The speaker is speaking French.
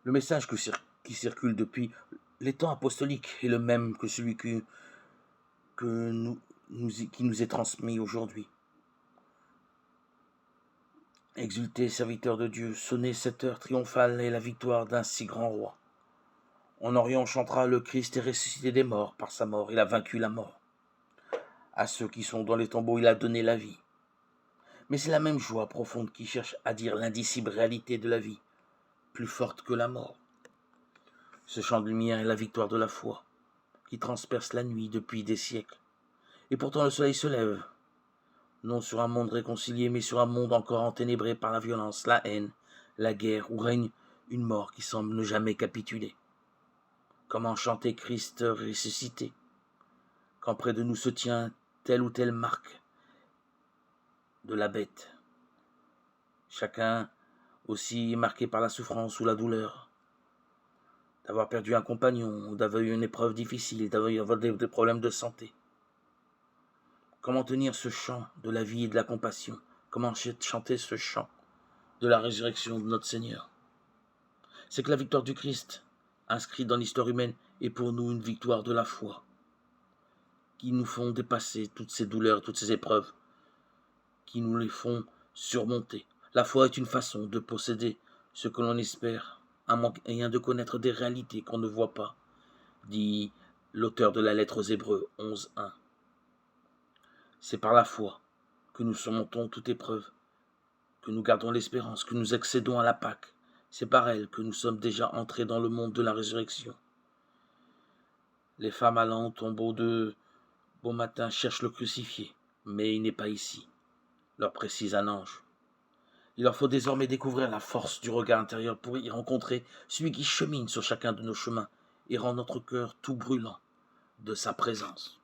Le message qui circule depuis les temps apostoliques est le même que celui qui nous est transmis aujourd'hui. Exultez, serviteurs de Dieu, sonnez cette heure triomphale et la victoire d'un si grand roi. En Orient on chantera le Christ est ressuscité des morts, par sa mort il a vaincu la mort. À ceux qui sont dans les tombeaux il a donné la vie. Mais c'est la même joie profonde qui cherche à dire l'indicible réalité de la vie, plus forte que la mort. Ce chant de lumière est la victoire de la foi, qui transperce la nuit depuis des siècles. Et pourtant le soleil se lève, non sur un monde réconcilié, mais sur un monde encore enténébré par la violence, la haine, la guerre, où règne une mort qui semble ne jamais capituler. Comment chanter Christ ressuscité, quand près de nous se tient telle ou telle marque de la bête, chacun aussi marqué par la souffrance ou la douleur, d'avoir perdu un compagnon, d'avoir eu une épreuve difficile, d'avoir des problèmes de santé. Comment tenir ce chant de la vie et de la compassion? Comment chanter ce chant de la résurrection de notre Seigneur? C'est que la victoire du Christ, inscrite dans l'histoire humaine, est pour nous une victoire de la foi, qui nous font dépasser toutes ces douleurs, toutes ces épreuves, qui nous les font surmonter. La foi est une façon de posséder ce que l'on espère, un moyen de connaître des réalités qu'on ne voit pas, dit l'auteur de la lettre aux Hébreux 11.1. C'est par la foi que nous surmontons toute épreuve, que nous gardons l'espérance, que nous accédons à la Pâque. C'est par elle que nous sommes déjà entrés dans le monde de la résurrection. Les femmes allant au tombeau de bon matin cherchent le crucifié, mais il n'est pas ici, leur précise un ange. Il leur faut désormais découvrir la force du regard intérieur pour y rencontrer celui qui chemine sur chacun de nos chemins et rend notre cœur tout brûlant de sa présence.